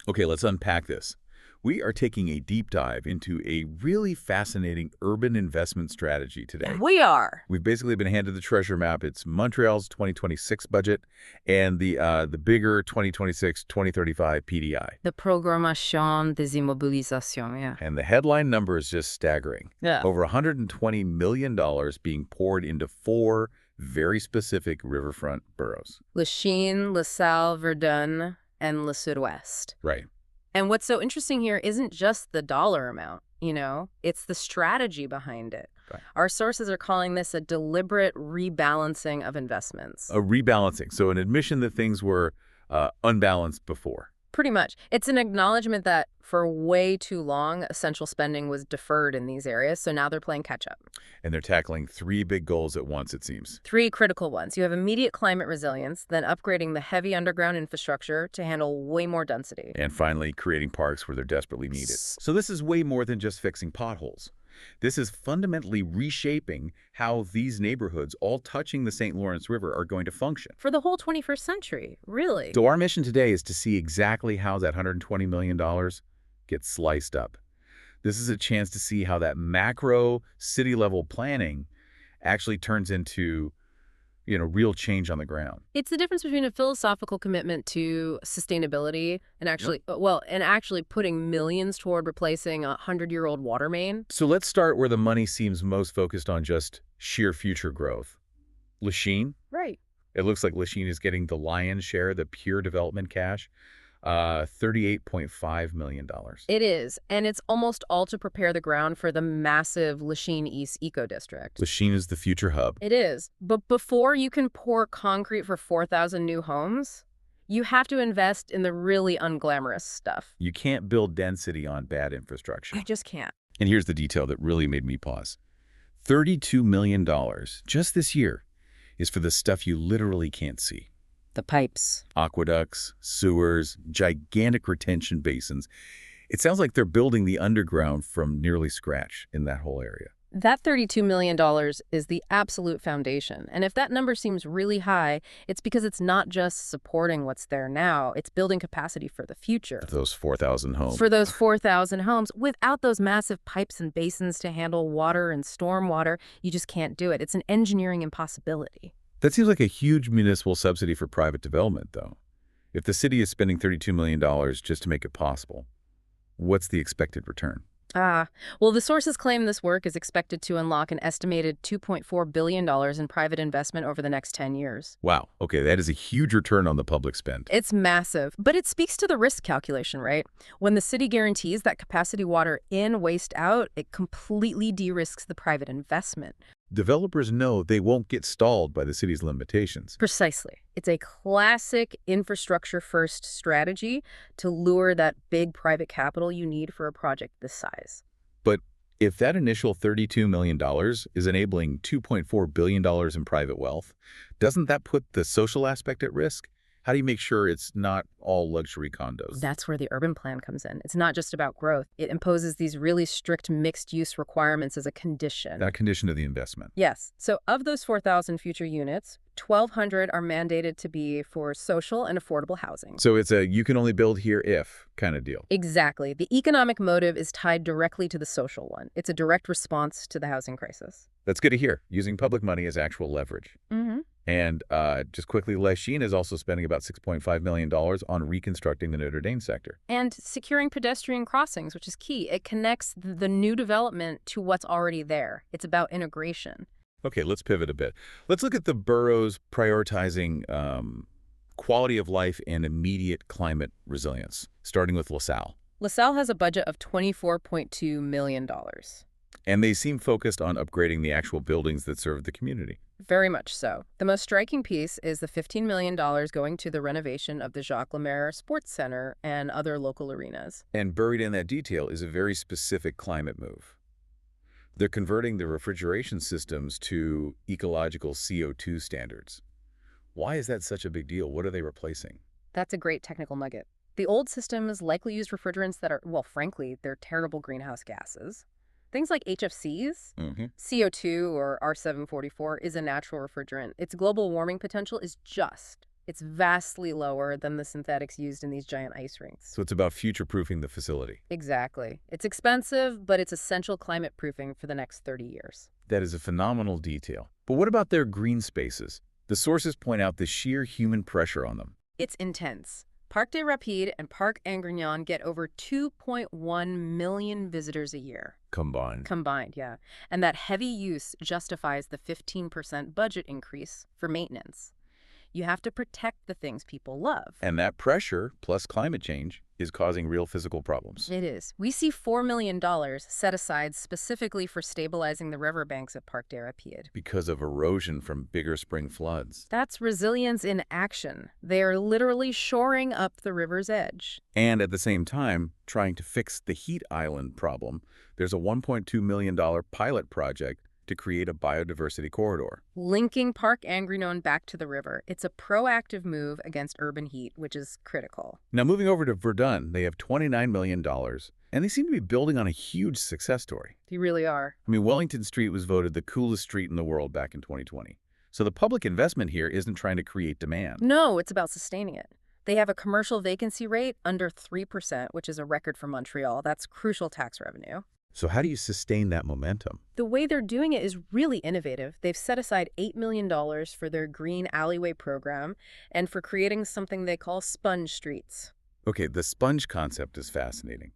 Okay, let's unpack this. We are taking a deep dive into a really fascinating urban investment strategy today. We are. We've basically been handed the treasure map. It's Montreal's 2026 budget and the bigger 2026-2035 PDI. The Programmation des Immobilisations, yeah. And the headline number is just staggering. Yeah. Over $120 million being poured into 4 very specific riverfront boroughs. Lachine, LaSalle, Verdun, and Le Sud-Ouest. Right. And what's so interesting here isn't just the dollar amount, it's the strategy behind it. Right. Our sources are calling this a deliberate rebalancing of investments. A rebalancing. So an admission that things were unbalanced before. Pretty much. It's an acknowledgement that for way too long, essential spending was deferred in these areas, so now they're playing catch-up. And they're tackling 3 big goals at once, it seems. 3 critical ones. You have immediate climate resilience, then upgrading the heavy underground infrastructure to handle way more density. And finally, creating parks where they're desperately needed. So this is way more than just fixing potholes. This is fundamentally reshaping how these neighborhoods, all touching the St. Lawrence River, are going to function. For the whole 21st century, really. So our mission today is to see exactly how that $120 million gets sliced up. This is a chance to see how that macro city-level planning actually turns into real change on the ground. It's the difference between a philosophical commitment to sustainability and actually putting millions toward replacing a 100-year-old water main. So let's start where the money seems most focused on just sheer future growth. Lachine? Right. It looks like Lachine is getting the lion's share, the pure development cash, $38.5 million. It is, and it's almost all to prepare the ground for the massive Lachine-East eco-district. Lachine is the future hub. It is, but before you can pour concrete for 4,000 new homes, you have to invest in the really unglamorous stuff. You can't build density on bad infrastructure. I just can't. And here's the detail that really made me pause. $32 million just this year is for the stuff you literally can't see. The pipes. Aqueducts, sewers, gigantic retention basins. It sounds like they're building the underground from nearly scratch in that whole area. That $32 million is the absolute foundation. And if that number seems really high, it's because it's not just supporting what's there now, it's building capacity for the future. For those 4,000 homes. For those 4,000 homes. Without those massive pipes and basins to handle water and stormwater, you just can't do it. It's an engineering impossibility. That seems like a huge municipal subsidy for private development, though. If the city is spending $32 million just to make it possible, what's the expected return? Well, the sources claim this work is expected to unlock an estimated $2.4 billion in private investment over the next 10 years. Wow. Okay, that is a huge return on the public spend. It's massive, but it speaks to the risk calculation, right? When the city guarantees that capacity water in, waste out, it completely de-risks the private investment. Developers know they won't get stalled by the city's limitations. Precisely. It's a classic infrastructure-first strategy to lure that big private capital you need for a project this size. But if that initial $32 million is enabling $2.4 billion in private wealth, doesn't that put the social aspect at risk? How do you make sure it's not all luxury condos? That's where the urban plan comes in. It's not just about growth. It imposes these really strict mixed-use requirements as a condition. That condition of the investment. Yes. So of those 4,000 future units, 1,200 are mandated to be for social and affordable housing. So it's a you can only build here if kind of deal. Exactly. The economic motive is tied directly to the social one. It's a direct response to the housing crisis. That's good to hear, using public money as actual leverage. Mm-hmm. And just quickly, Lachine is also spending about $6.5 million on reconstructing the Notre Dame sector. And securing pedestrian crossings, which is key. It connects the new development to what's already there. It's about integration. Okay, let's pivot a bit. Let's look at the boroughs prioritizing quality of life and immediate climate resilience, starting with LaSalle. LaSalle has a budget of $24.2 million. And they seem focused on upgrading the actual buildings that serve the community. Very much so. The most striking piece is the $15 million going to the renovation of the Jacques Lemaire Sports Center and other local arenas. And buried in that detail is a very specific climate move. They're converting the refrigeration systems to ecological CO2 standards. Why is that such a big deal? What are they replacing? That's a great technical nugget. The old systems likely used refrigerants that are, well, frankly, they're terrible greenhouse gases. Things like HFCs, CO2 or R744 is a natural refrigerant. Its global warming potential is just It's vastly lower than the synthetics used in these giant ice rinks. So it's about future-proofing the facility. Exactly. It's expensive, but it's essential climate proofing for the next 30 years. That is a phenomenal detail. But what about their green spaces? The sources point out the sheer human pressure on them. It's intense. Parc des Rapides and Parc Angrignon get over 2.1 million visitors a year. Combined, yeah. And that heavy use justifies the 15% budget increase for maintenance. You have to protect the things people love. And that pressure, plus climate change, is causing real physical problems. It is. We see $4 million set aside specifically for stabilizing the riverbanks at Parc des Rapides. Because of erosion from bigger spring floods. That's resilience in action. They are literally shoring up the river's edge. And at the same time, trying to fix the heat island problem, there's a $1.2 million pilot project to create a biodiversity corridor. Linking Parc Angrignon back to the river. It's a proactive move against urban heat, which is critical. Now, moving over to Verdun, they have $29 million, and they seem to be building on a huge success story. They really are. I mean, Wellington Street was voted the coolest street in the world back in 2020. So the public investment here isn't trying to create demand. No, it's about sustaining it. They have a commercial vacancy rate under 3%, which is a record for Montreal. That's crucial tax revenue. So how do you sustain that momentum? The way they're doing it is really innovative. They've set aside $8 million for their green alleyway program and for creating something they call sponge streets. Okay, the sponge concept is fascinating.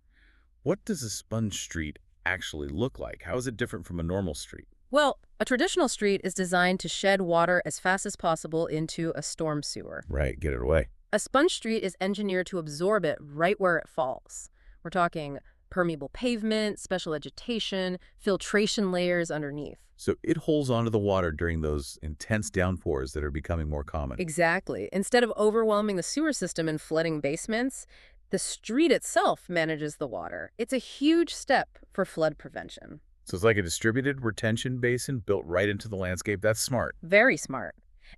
What does a sponge street actually look like? How is it different from a normal street? Well, a traditional street is designed to shed water as fast as possible into a storm sewer. Right, get it away. A sponge street is engineered to absorb it right where it falls. We're talking permeable pavement, special vegetation, filtration layers underneath. So it holds onto the water during those intense downpours that are becoming more common. Exactly. Instead of overwhelming the sewer system and flooding basements, the street itself manages the water. It's a huge step for flood prevention. So it's like a distributed retention basin built right into the landscape. That's smart. Very smart.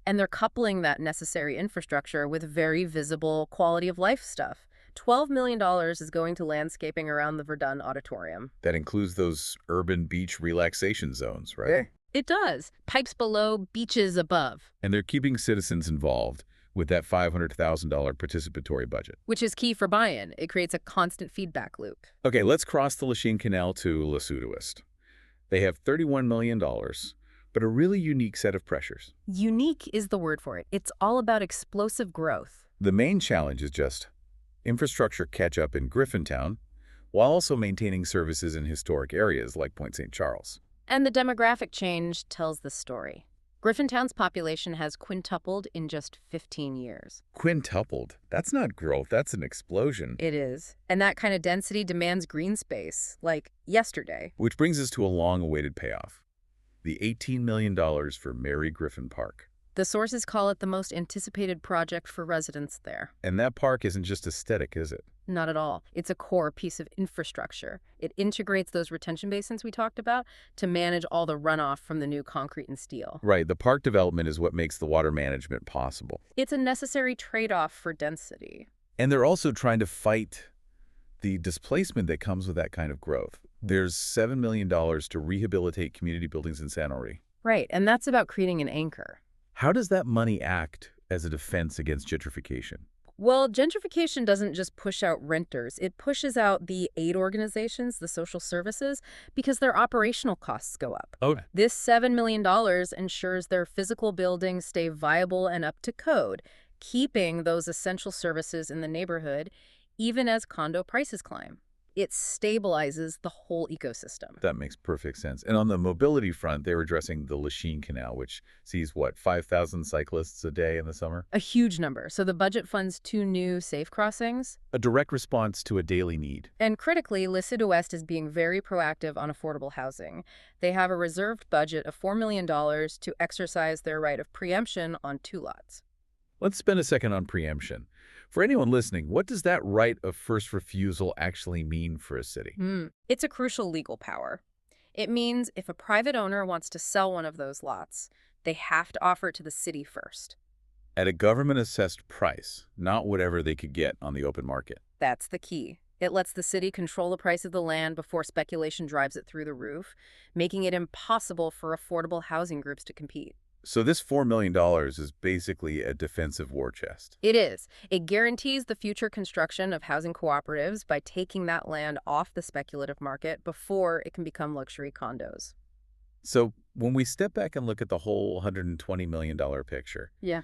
And they're coupling that necessary infrastructure with very visible quality of life stuff. $12 million is going to landscaping around the Verdun Auditorium. That includes those urban beach relaxation zones, right? It does. Pipes below, beaches above. And they're keeping citizens involved with that $500,000 participatory budget. Which is key for buy-in. It creates a constant feedback loop. Okay, let's cross the Lachine Canal to Sud-Ouest. They have $31 million, but a really unique set of pressures. Unique is the word for it. It's all about explosive growth. The main challenge is just infrastructure catch-up in Griffintown, while also maintaining services in historic areas like Point St. Charles. And the demographic change tells the story. Griffintown's population has quintupled in just 15 years. Quintupled? That's not growth, that's an explosion. It is. And that kind of density demands green space, like yesterday. Which brings us to a long-awaited payoff. The $18 million for Mary Griffin Park. The sources call it the most anticipated project for residents there. And that park isn't just aesthetic, is it? Not at all. It's a core piece of infrastructure. It integrates those retention basins we talked about to manage all the runoff from the new concrete and steel. Right, the park development is what makes the water management possible. It's a necessary trade-off for density. And they're also trying to fight the displacement that comes with that kind of growth. There's $7 million to rehabilitate community buildings in San Henri. Right, and that's about creating an anchor. How does that money act as a defense against gentrification? Well, gentrification doesn't just push out renters. It pushes out the aid organizations, the social services, because their operational costs go up. Oh. This $7 million ensures their physical buildings stay viable and up to code, keeping those essential services in the neighborhood, even as condo prices climb. It stabilizes the whole ecosystem. That makes perfect sense. And on the mobility front, they were addressing the Lachine Canal, which sees, 5,000 cyclists a day in the summer? A huge number. So the budget funds 2 new safe crossings. A direct response to a daily need. And critically, Sud-Ouest is being very proactive on affordable housing. They have a reserved budget of $4 million to exercise their right of preemption on 2 lots. Let's spend a second on preemption. For anyone listening, what does that right of first refusal actually mean for a city? It's a crucial legal power. It means if a private owner wants to sell one of those lots, they have to offer it to the city first. At a government-assessed price, not whatever they could get on the open market. That's the key. It lets the city control the price of the land before speculation drives it through the roof, making it impossible for affordable housing groups to compete. So this $4 million is basically a defensive war chest. It is. It guarantees the future construction of housing cooperatives by taking that land off the speculative market before it can become luxury condos. So when we step back and look at the whole $120 million picture, Yeah.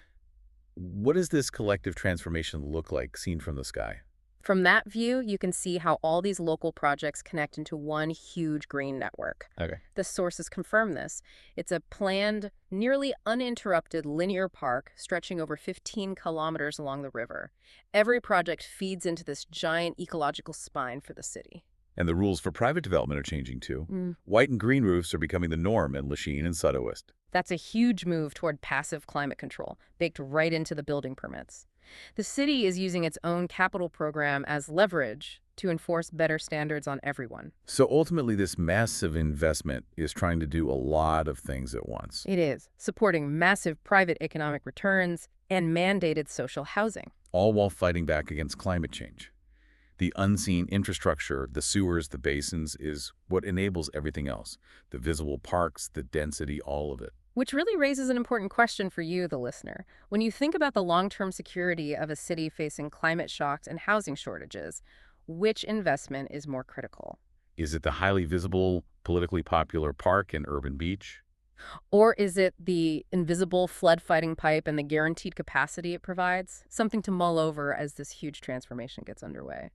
what does this collective transformation look like seen from the sky? From that view, you can see how all these local projects connect into one huge green network. Okay. The sources confirm this. It's a planned, nearly uninterrupted linear park stretching over 15 kilometers along the river. Every project feeds into this giant ecological spine for the city. And the rules for private development are changing too. Mm. White and green roofs are becoming the norm in Lachine and Sud-Ouest. That's a huge move toward passive climate control, baked right into the building permits. The city is using its own capital program as leverage to enforce better standards on everyone. So ultimately, this massive investment is trying to do a lot of things at once. It is, supporting massive private economic returns and mandated social housing. All while fighting back against climate change. The unseen infrastructure, the sewers, the basins, is what enables everything else. The visible parks, the density, all of it. Which really raises an important question for you, the listener. When you think about the long-term security of a city facing climate shocks and housing shortages, which investment is more critical? Is it the highly visible, politically popular park and urban beach? Or is it the invisible flood-fighting pipe and the guaranteed capacity it provides? Something to mull over as this huge transformation gets underway.